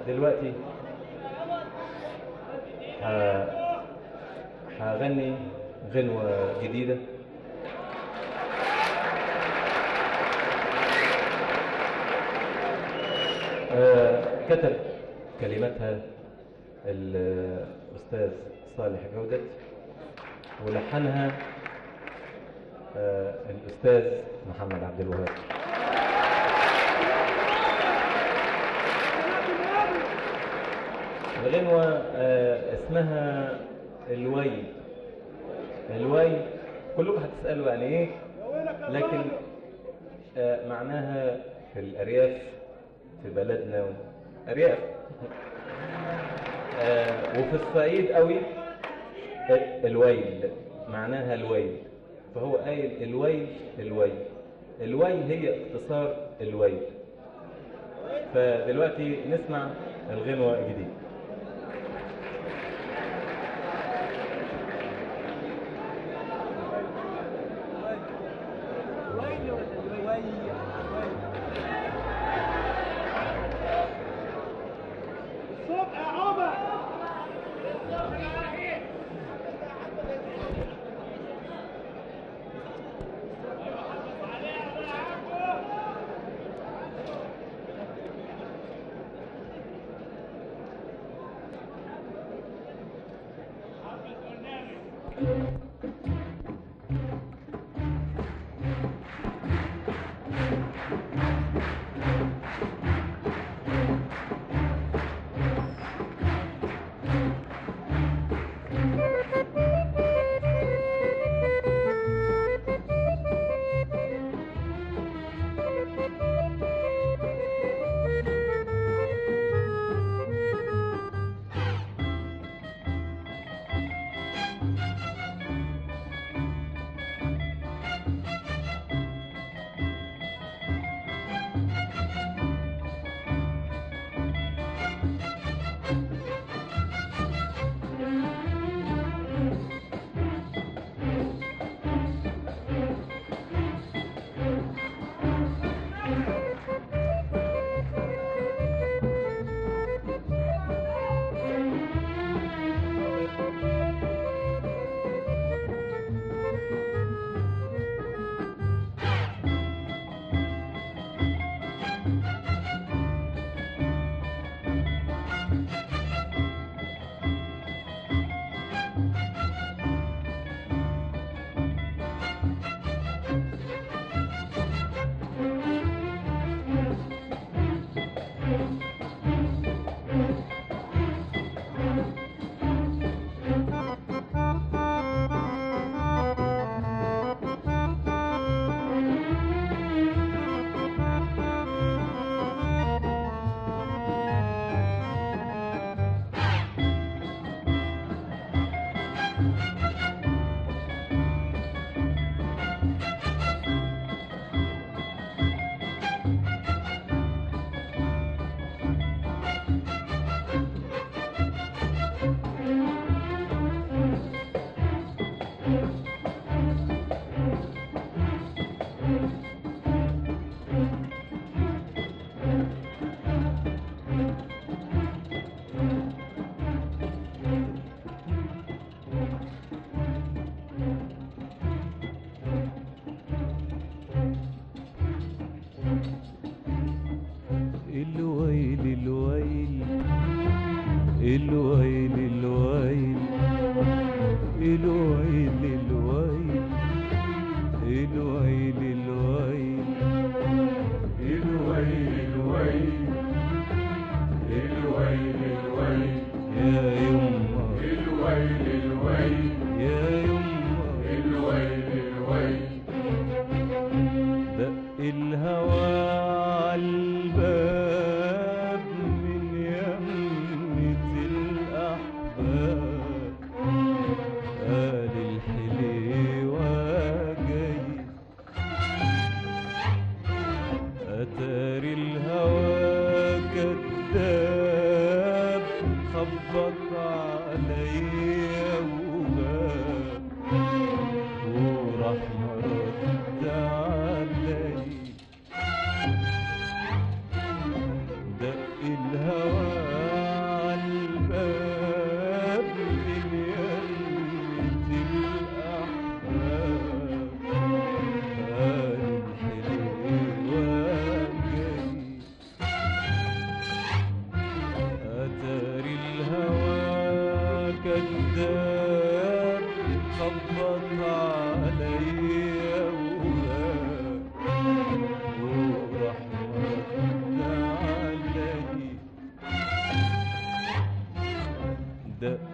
دلوقتي هغني غنوة جديدة كتب كلماتها الأستاذ صالح جودة، ولحنها الأستاذ محمد عبد الوهاب. الغنوة اسمها الويل. الويل كلكم هتسألوا يعني ايه، لكن معناها في الأرياف في بلدنا أرياف وفي الصعيد قوي الويل معناها الويل، فهو قايل الويل الويل. الويل هي اختصار الويل. فدلوقتي نسمع الغنوة الجديدة.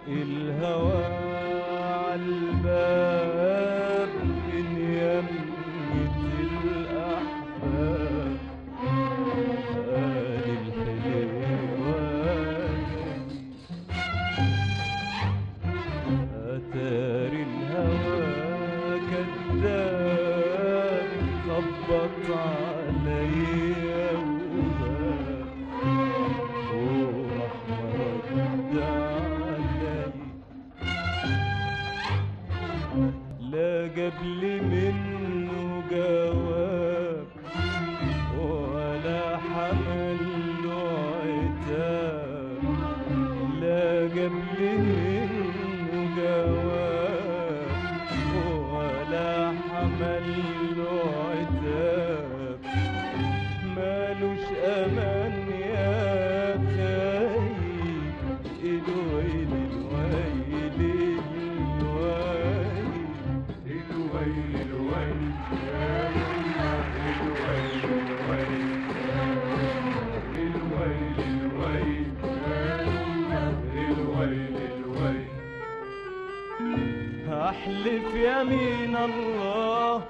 الهوى عالباب من يمة الأحباب قال الحلوان أتاري الهوى كذاب خبط عليا وغاب وراح مرد علي لا جابلي منه جواب ولا حمل له عتاب لا جابلي منه جواب ولا حمل له عتاب مالوش امان يا خايب الويل الويل الويل الويل يا الويل الويل الويل الويل الويل احلف يمين الله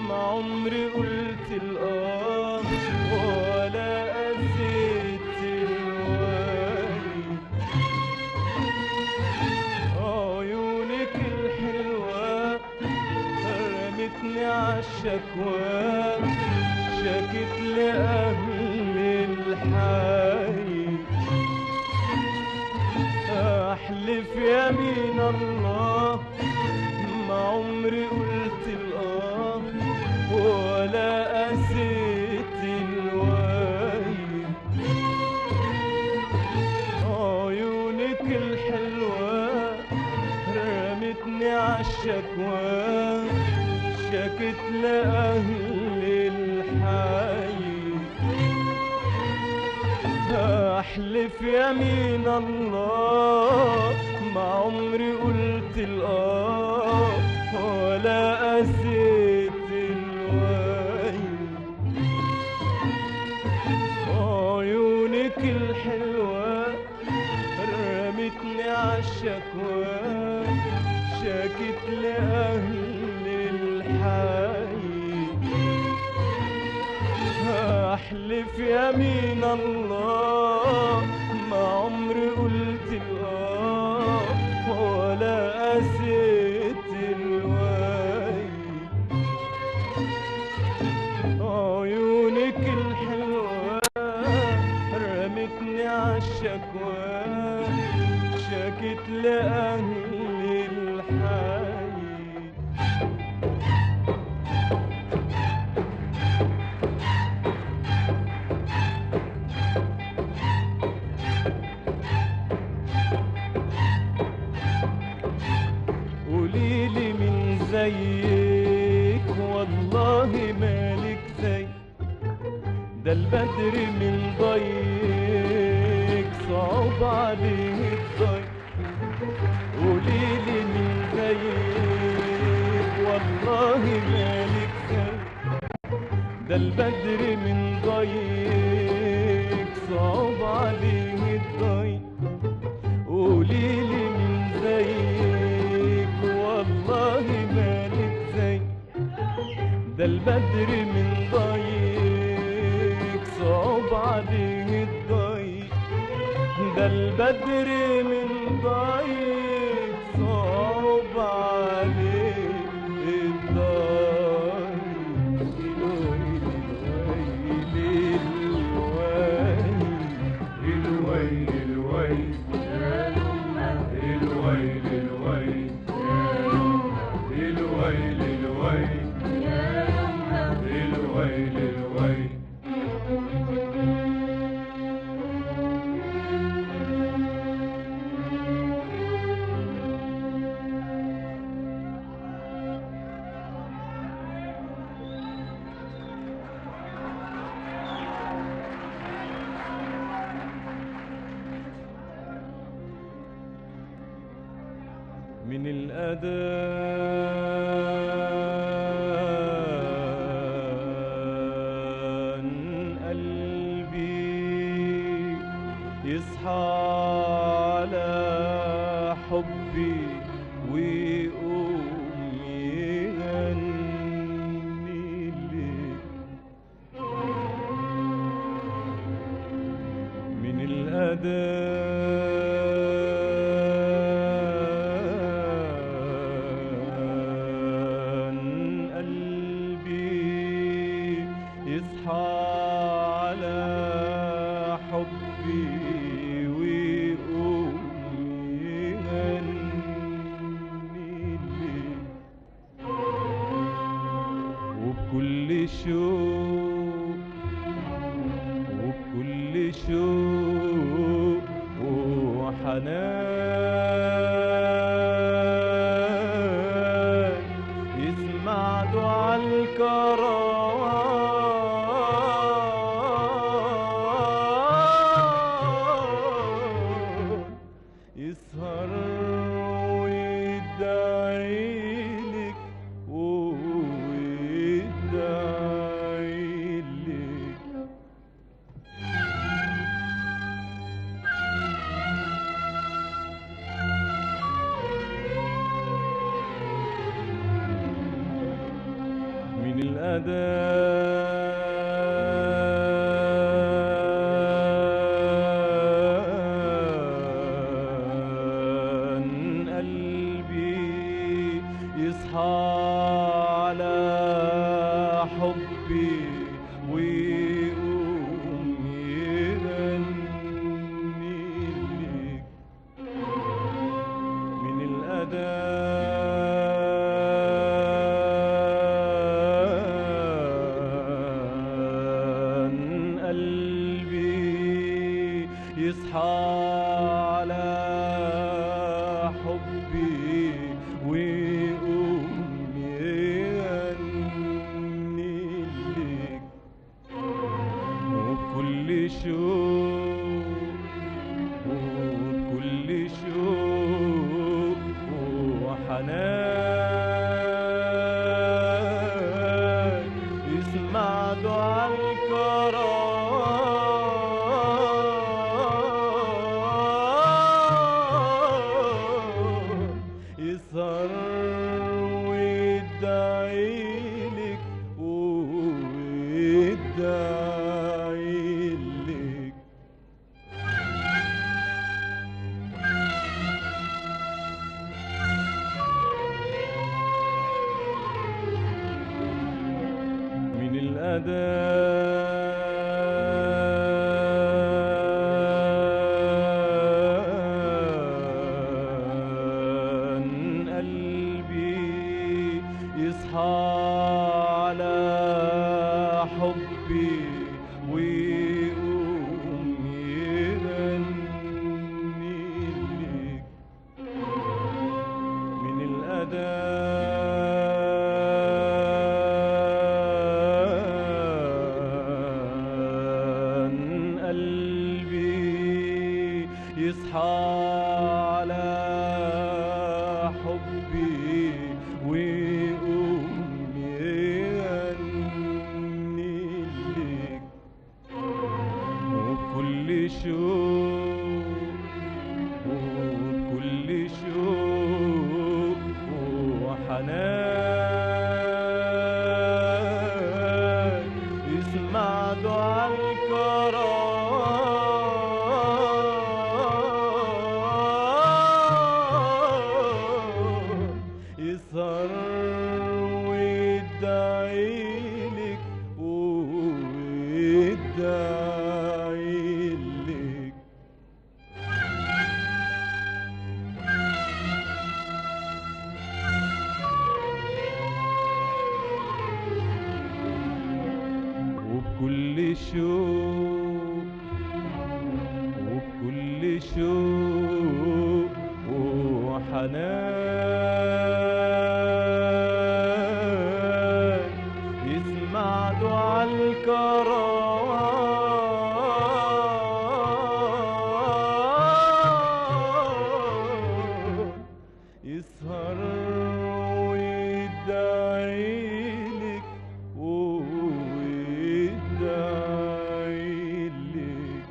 ما عمري قلت الآه ولا أذيت الوالي عيونك الحلوة رمتني عالشكوى شكت لأهل الحي أحلف يمين الله ما عمري قلت الآه ولا قسيت الواي عيونك الحلوة رمتني عالشكوى شكت لأهل الحي أحلف يمين الله ما عمري قلت الآه ولا قسيت الواي عيونك الحلوة رمتني عالشكوى شكت لأهل الحي أحلف يمين الله ما عمري قلت الآه ولا قسيت الواي عيونك الحلوة رمتني عالشكوى شكت لأهل الحي قوليلي من زيك والله مالك زي ده البدر من ضيق صعب عليه الضيق قوليلي من زيك والله مالك زي ده البدر من ضيق صعب عليه الضيق قوليلي من زيك والله مالك زي ده البدر من ضيق صعب عليه الضيق ده البدر من ضيق صعب عليه الضيق الويل الويل الويل الويل الويل الويل الويل الويل الويل من الأذان قلبي يصحى على حبي ويقوم يغني لك من الأذان قلبي يصحى على حبي ويقوم يغني لك وبكل شوق وبكل شوق وحنان يسمع دعاء الكروان يسهر ويدعيلك ويدعيلك من الأذان قلبي يصحى على حبي ويقوم يغني لك من الأذان قلبي يصحى على حبي ويقوم يغني لك وكل شوق وكل شوق وحنان يسمع دعاء الكروان يسهر ويدعيلك ويدعيلك من الأذان قلبي يصحى على حبي ويقوم يغني لك من الأذان قلبي يصحى على حبي ويقوم يغني لك وبكل شوق وبكل شوق وحنان يسمع دعاء الكروان يسهر ويدعيلك ويدعيلك وبكل شوق وبكل شوق وحنان يسمع دعاء الكروان يسهر ويدعيلك ويدعيلك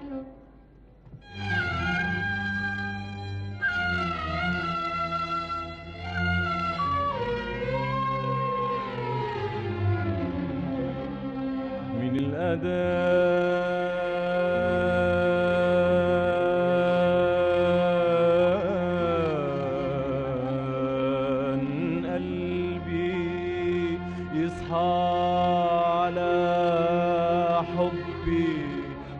الأذان قلبي يصحى على حبي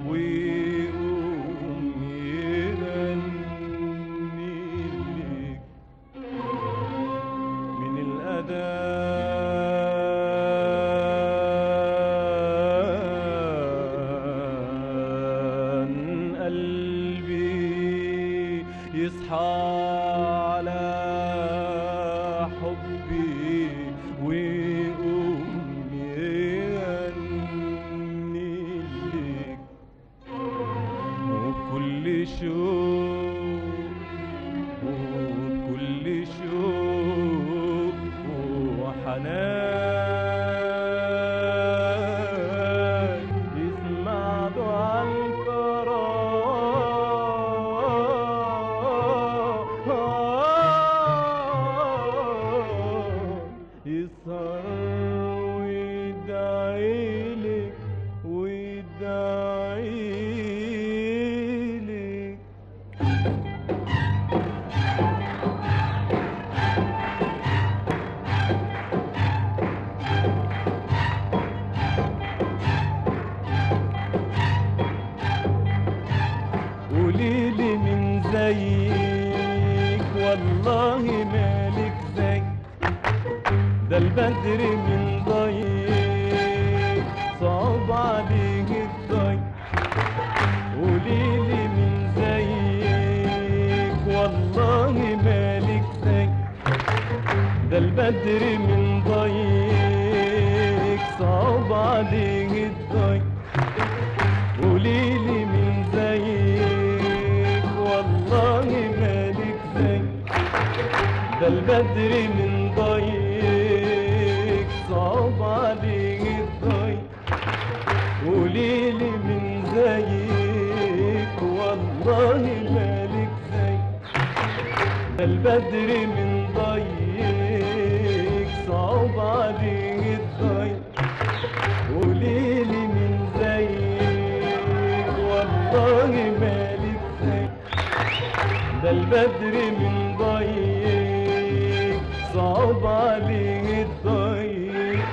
ويقوم يغني لك من الأذان قلبي يصحى على حبي ويقوم يغني لك وكل شوق وكل شوق وحنان يسمع دعاء الفراق يسهر ويدعي لك ويدعي لك قوليلي من زيك والله مالك زي ده البدر من ضيق صعب عليه الضيق قوليلي من زيك والله مالك زي ده البدر من ضيق صعب عليه الضيق قوليلي من زيك والله مالك زي ده البدر من ضيق صعب عليه الضيق قوليلي من زيك والله مالك زي ده البدر من ضيق صعب عليه الضيق قوليلي من زيك والله مالك زي ده البدر من ضيق صعب عليه الضيق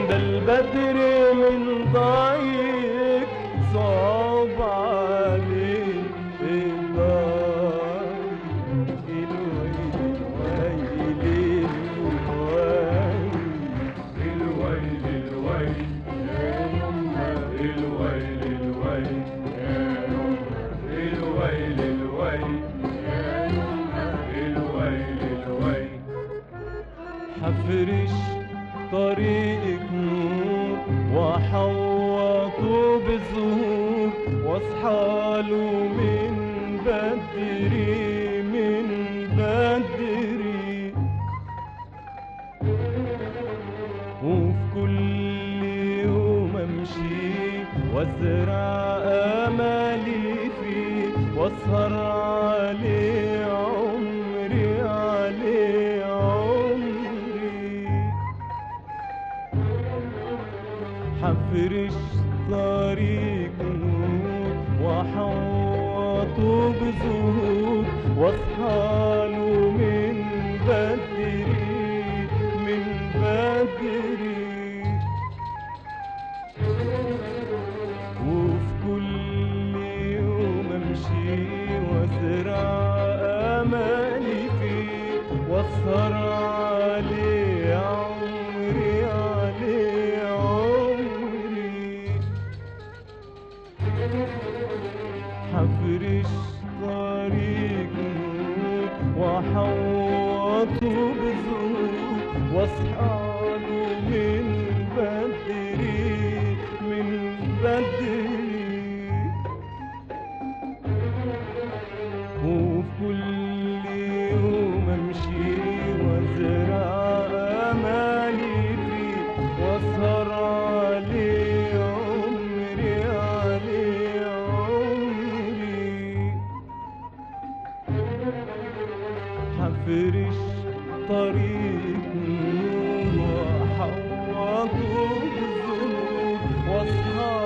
ده البدر من ضيق صعب عليه الضيق الويل الويل الويل يا أمة الويل الويل يا أمة الويل الويل يا أمة الويل الويل حفرش طريقك نور وحوطه بزهور واصحاله من بدري من بدري وفي كل يوم امشي وازرع امالي فيه واسهر عليه عمري عليه عمري حفرش طريق نور وحوطه بزهور واصحاله من بدري من بدري وفي كل يوم امشي وازرع امالي فيه واسهر عليه عمري عليه عمري حفرش طريق نور وحوطه بزهور واصحاله من بدري من بدري وفي كل يوم امشي وازرع امالي فيه واسهر عليه عمري عليه عمري حفرش طريق نور وحوطه بالذنوب واصحى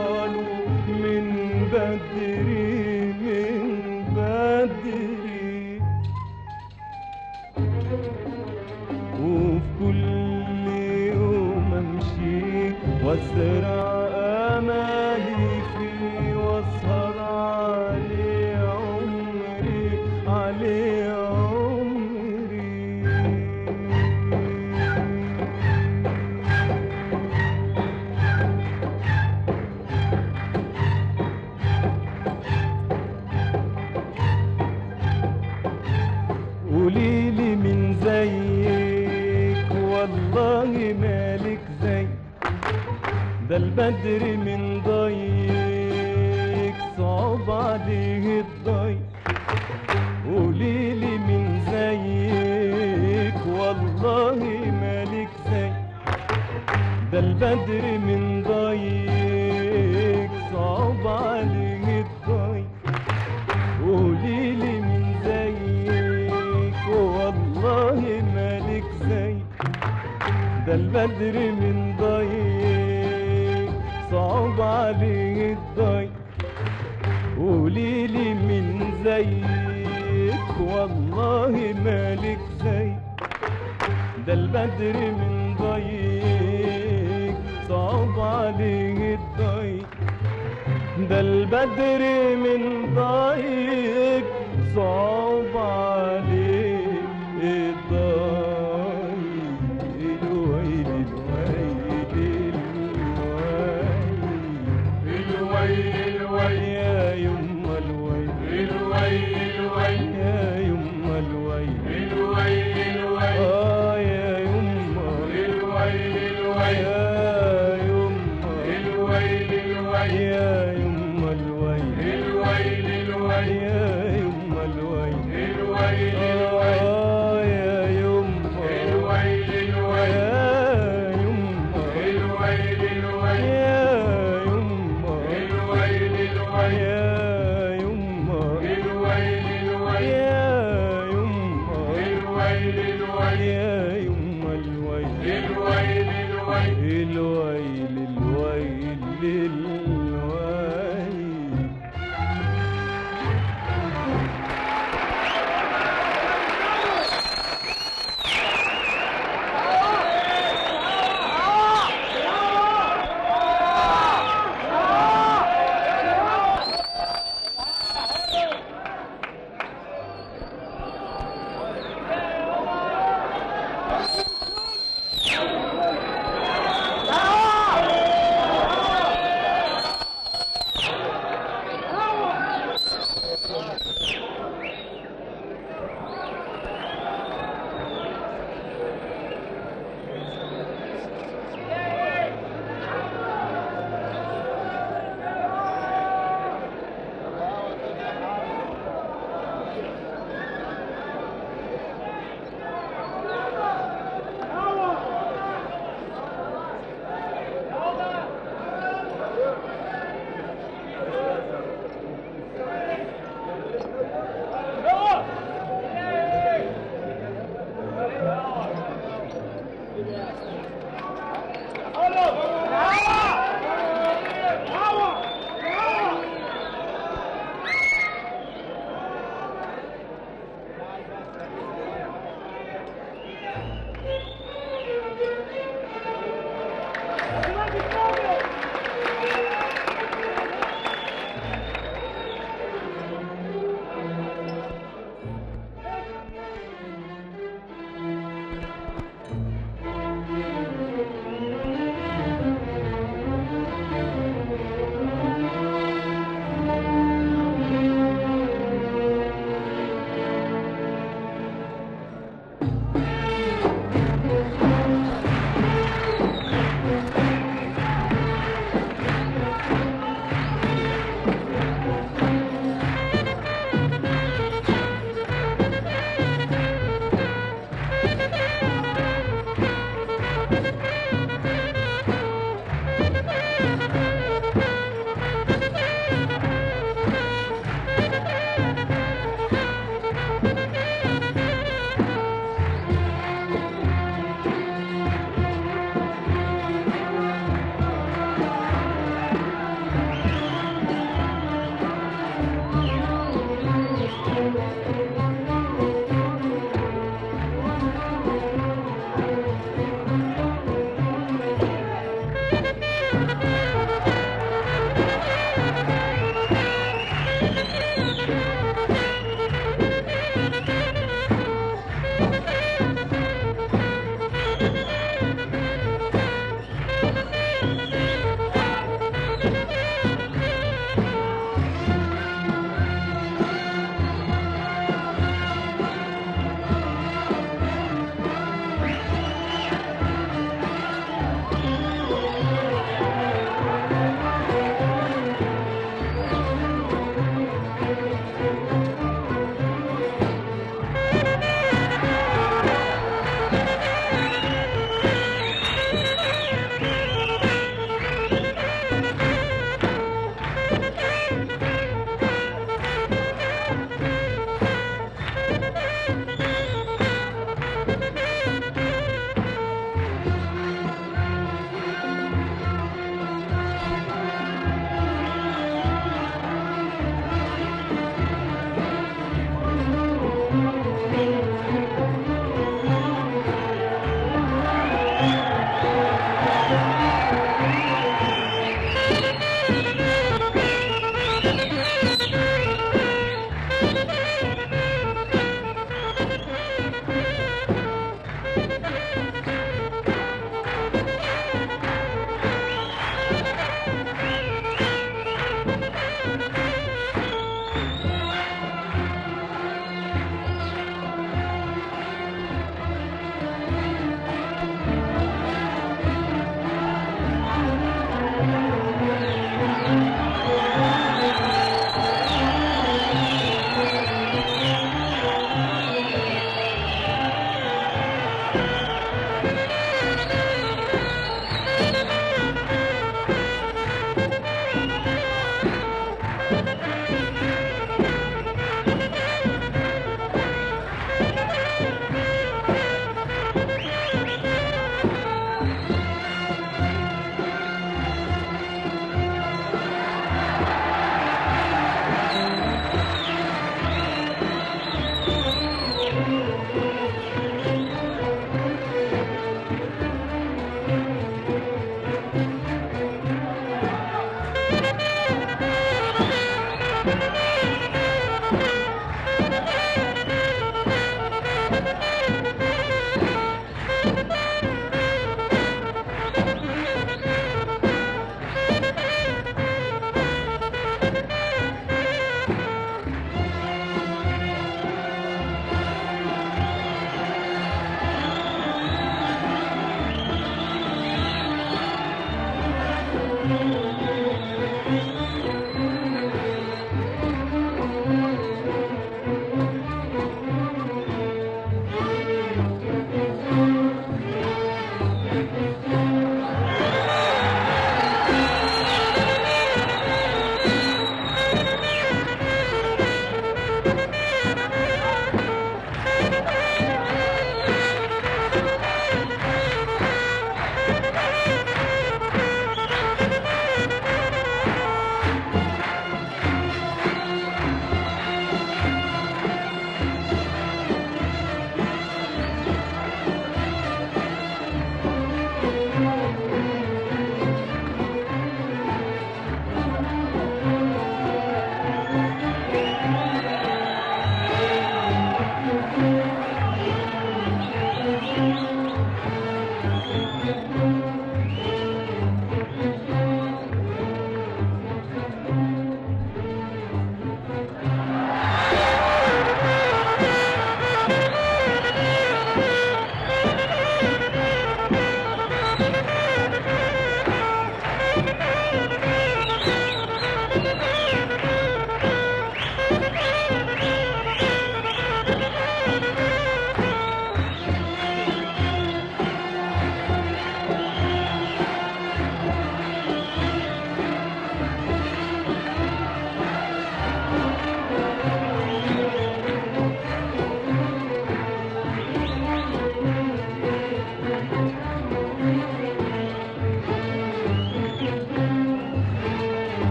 بدري من بدري، وفي كل يوم امشي وازرع امالي فيه، واسهر عليه عمري عليه عمري. قوليلي من زيك والله مالك زي ده البدر من ضيق صعب عليه الضيق. قوليلي من زيك والله مالك زي ده البدر من ضيق صعب عليه الضيق. قوليلي من زيك والله مالك زي ده البدر من ضيق صعب عليه الضيق. قوليلي من زيك والله مالك زي ده البدر من ضيق صعب عليه الضيق. ده البدر من ضيق صعب عليه الضيق. الويل الويل الويل الويل يا يما الويل الويل الويل يا يما الويل الويل الويل يا يما الويل الويل يا يما الويل الويل يا يما الويل الويل الويل يا يما الويل الويل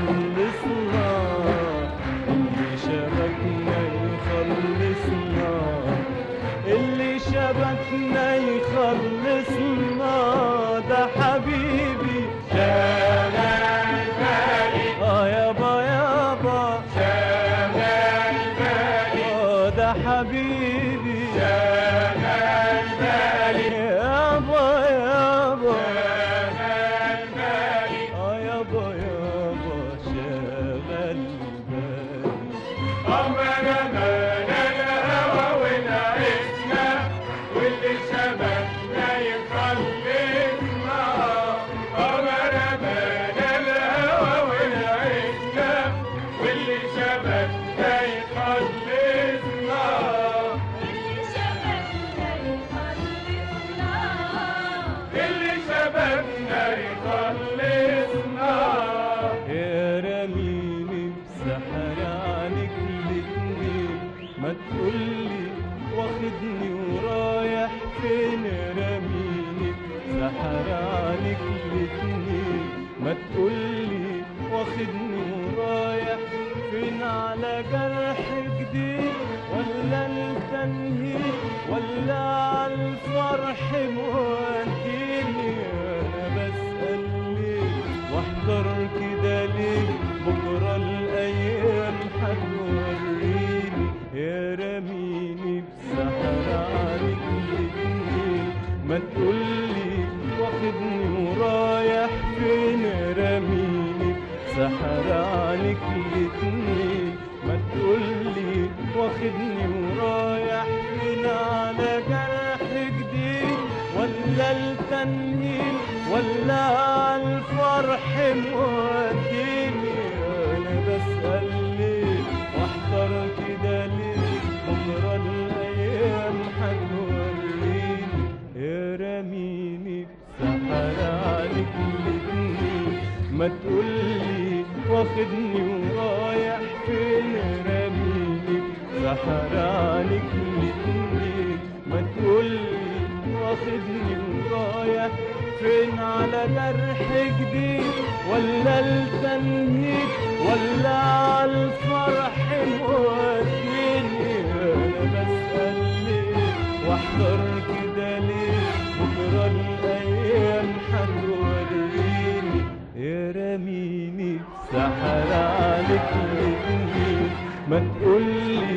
يخلصنا، اللي شبكنا يخلصنا، اللي شبكنا يخلصنا، ده حبيبي شغال بالي. يابا يابا شغال بالي، ده حبيبي شغال بالي. يابا يابا شغال بالي، يابا يابا شغال بالي. عمرنا مانا الهوى ونعشنا، واللي شبكنا يخلصنا. عمرنا مانا الهوى ونعشنا، واللي شبكنا يخلصنا. اللي شبكنا يخلصنا. يا رميني بسحر عنك الاتنين، ما تقولي واخدني ورايح فين. رميني بسحر عنك الاتنين، ما تقولي واخدني ورايح فين. على جرح جديد ولا التنهيد، ولا عالفرح موديني. انا بسأل ليه واحضر كده ليه، بكرة الايام هتوريني. يا رميني بسحر عنك الاتنين، ما تقولي واخدني ورايح فين. رميني بسحر عنك الاتنين، ما تقولي واخدني ورايح فين. على جرح جديد ولا التنهيد، ولا عالفرح موديني. انا بسأل ليه واحضر كده ليه، بكرة الايام هتوريني. يا رميني بسحر عنك الاتنين، ما تقولي واخدني ورايح فين. رميني بسحر عنك الاتنين، ما تقولي واخدني ورايح فين. على جرح جديد ولا التنهيد، ولا عالفرح موديني. انا بسأل ليه واحضر كده ليه، بكرة الايام هتوريني. يا رميني بسحر عنك الاتنين، ما تقولي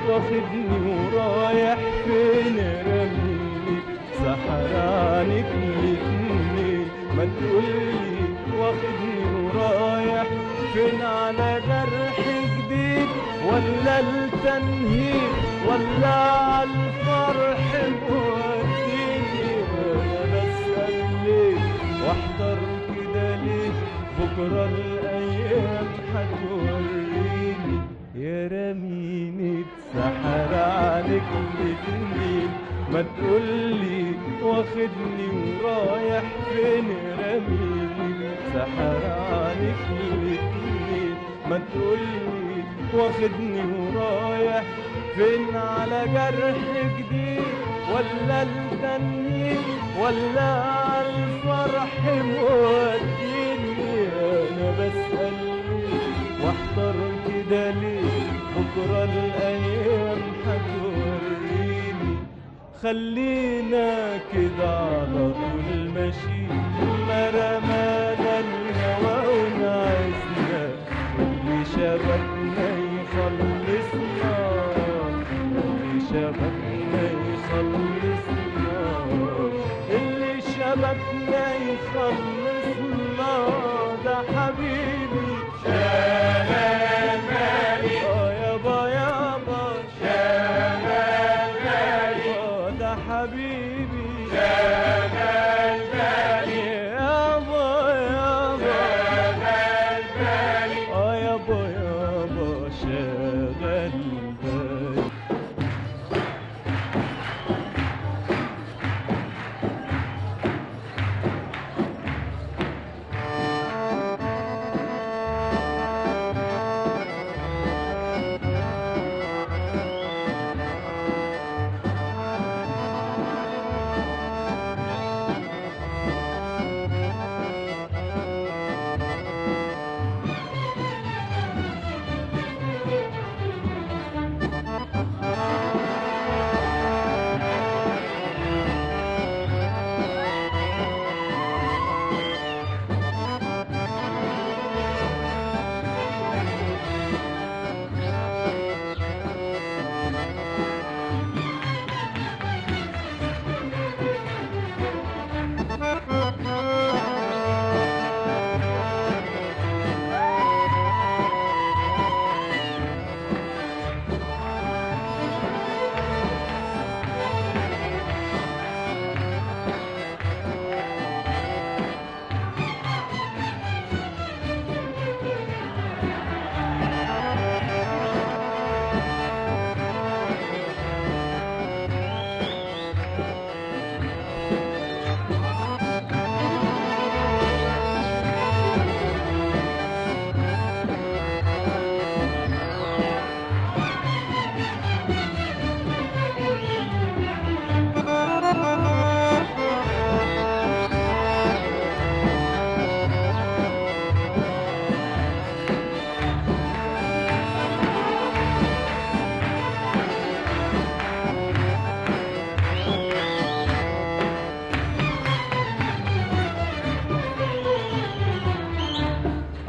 واخدني ورايح فين. رميني بسحر عنك الاتنين، ما تقولي واخدني ورايح فين. على جرح جديد ولا التنهيد، ولا عالفرح موديني. انا بسأل ليه واحضر كده ليه، بكرة الايام هتوريني. يا رميني بسحر عنك الاتنين، ما تقولي واخدني ورايح فين. رميني بسحر عنك الاتنين، ما تقولي واخدني ورايح فين. على جرح جديد ولا التنهيد، ولا عالفرح موديني. انا بسأل ليه واحضر كده ليه، بكرة الايام هتوريني. خلينا كده على طول ماشي، ما رمانا الهوى ونعزنا، اللي شبكنا يخلصنا، اللي شبكنا يخلصنا، اللي شبكنا يخلصنا، ده حبيبي شغال بالي. يابا يابا شغال بالي، ده حبيبي شغال بالي. يابا يابا شغال بالي، يابا يابا شغال بالي.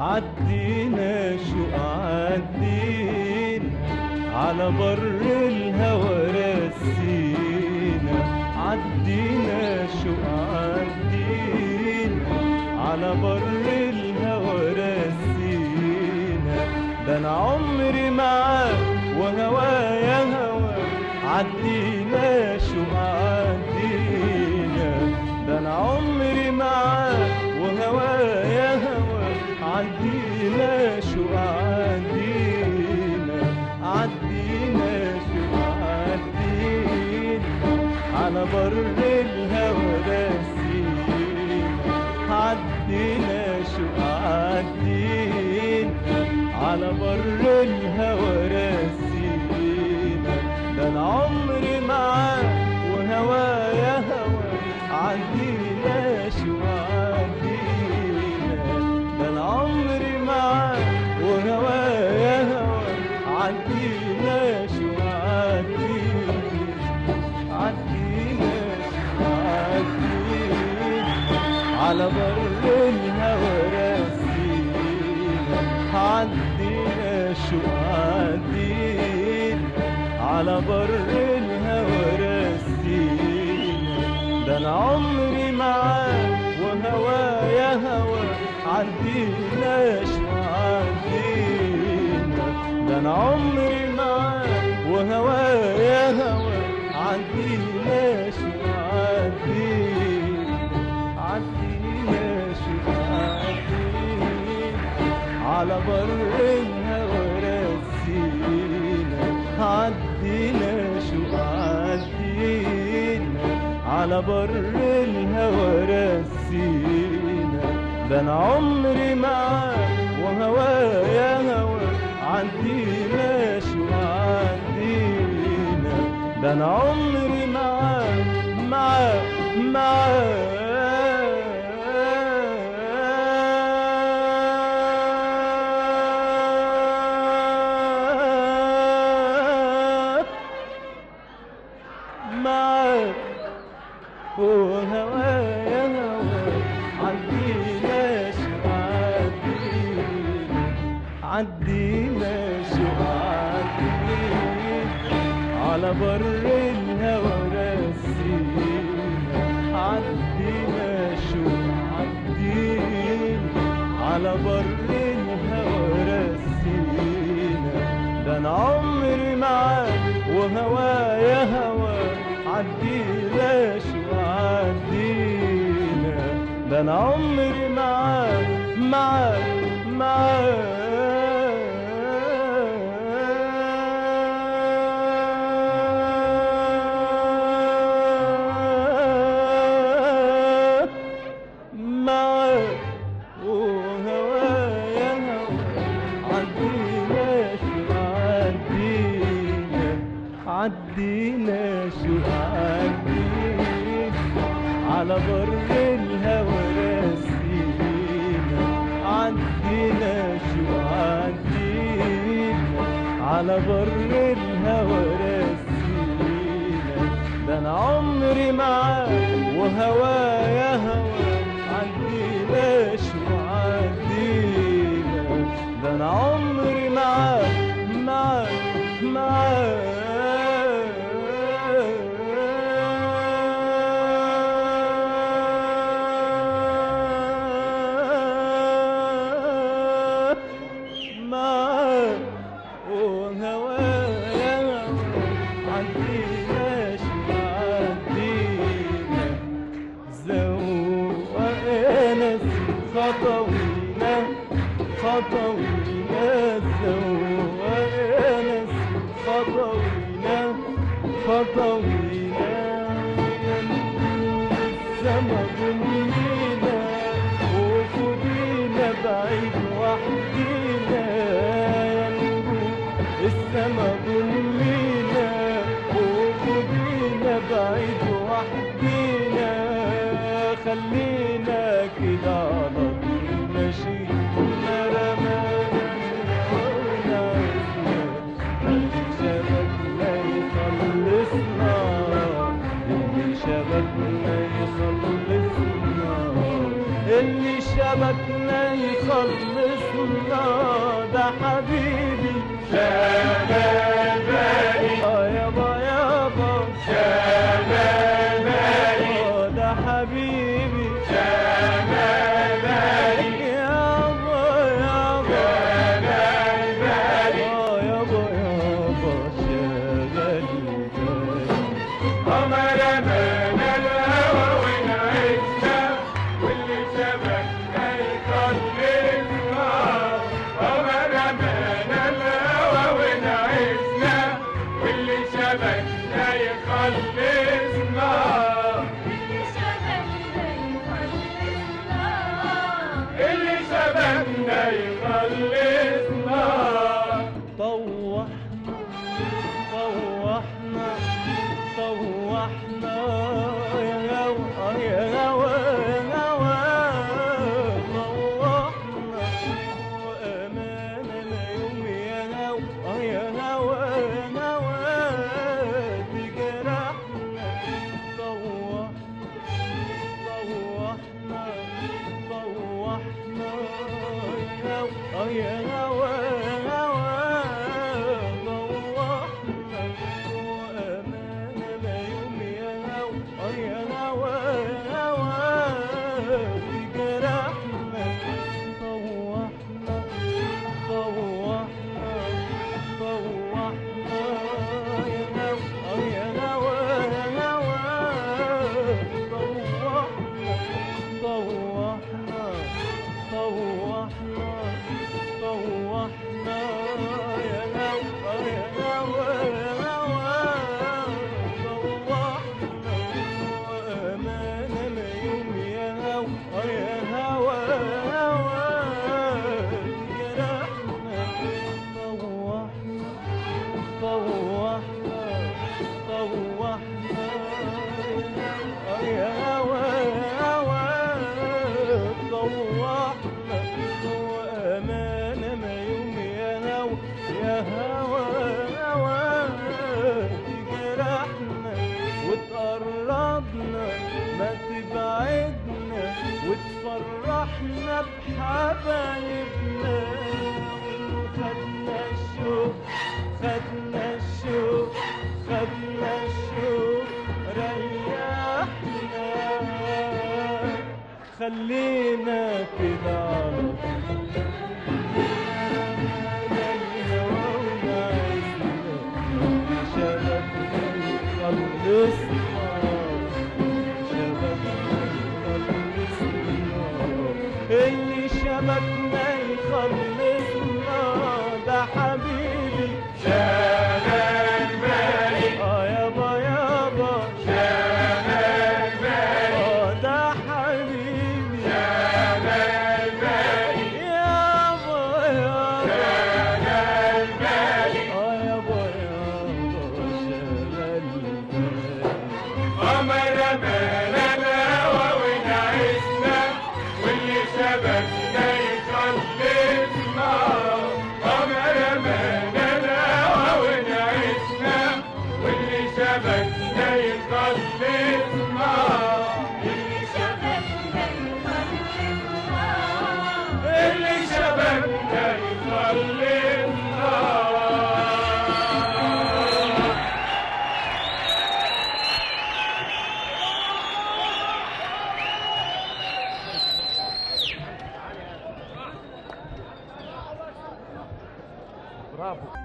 عدينا شوق عدينا على بر الهوى رسينا، عدينا شوق عدينا على بر الهوى رسينا. ده انا عمري معاك وهوايا هوا، عدينا شوق عدينا. ده انا عمري معاك وهوايا هوا، عدينا شوق عدينا. عدينا شوق عدينا على بر الهوى رسينا، عدينا شوق عدينا على بر الهوى رسينا. ده انا عمري معاك وهوايا هوا، عدينا شوق عدينا. ده انا عمري معاك وهوايا هوا، عدينا شوق عدينا. عدينا شوق عدينا على بر الهوى رسينا، عدينا شوق عدينا على بر الهوى رسينا. ده انا عمري معاك وهوايا هوا، عدينا شوق عدينا. ده انا عمري معاك وهوايا هوا، عدينا شوق عدينا. عدينا شوق عدينا على بر الهوى رسينا، عدينا شوق عدينا على بر الهوى رسينا. ده انا عمري معاك وهوايا هوا، عدينا شوق عدينا. ده انا عمري معاك معاك معاك وهوايا هوا، عدينا شوق عدينا. عدينا شوق عدينا على بر الهوى رسينا، عدينا شوق عدينا على بر الهوى رسينا. ده انا عمري معاك وهوايا هوا، عدينا شوق عدينا. ده انا عمري معاك معاك وهوايا هوا، عدينا شوق عدينا. عدينا شوق عدينا على بر الهوى رسينا، عدينا شوق عدينا على بر الهوى رسينا. ده انا عمري معاك وهوايا هوا، عدينا شوق عدينا. ده انا عمري معاك وهوايا عدينا شوق عدينا. زوقنا خطوينا خطوينا، زوقنا خطوينا خطوينا. السما ضمينا وفوقينا بعيد وحدينا، السما ضمينا وفوقينا بعيد وحدينا. خلينا كده على طول ماشيين، رمانا ونعسنا شبابنا يخلصنا. يخلصنا. طوحنا طوحنا طوحنا يا هوا يا هوا يا هوا، طوحنا وأماننا يوم يا هوا يا هوا يا هوا بجرحنا. طوحنا طوحنا طوحنا يا هوا يا هوا يا هوا، طوحنا وأماننا يوم يا هوا يا هوا يا هوا بجرحنا. طوحنا طوحنا طوحنا يا هوا يا هوا يا هوا، طوحنا طوحنا طوحنا طوحنا يا هوا يا هوا يا هوا، طوحنا وأماننا يوم يا هوا يا هوا يا هوا جرحنا. طوحنا طوحنا طوحنا يا هوا يا هوا، طوحنا وأماننا يوم يا هوا يا هوا يا هوا جرحنا. وتقربنا ما تبعدنا وتفرحنا بحبايبنا، خدنا الشوق خدنا الشوق خدنا الشوق ريحنا. خلينا كده على اللي شبكنا يخلصنا ده حبيبي شغال بالي. يابا يابا شغال بالي، ده حبيبي شغال بالي. يابا يابا شغال بالي، يابا يابا شغال بالي. قمر بلدنا ونعيشنا واللي شبكنا يخلصنا. قمر بلدنا ونعيشنا واللي شبكنا يخلصنا. اللي شبكنا يخلصنا، اللي شبكنا يخلصنا. برافو.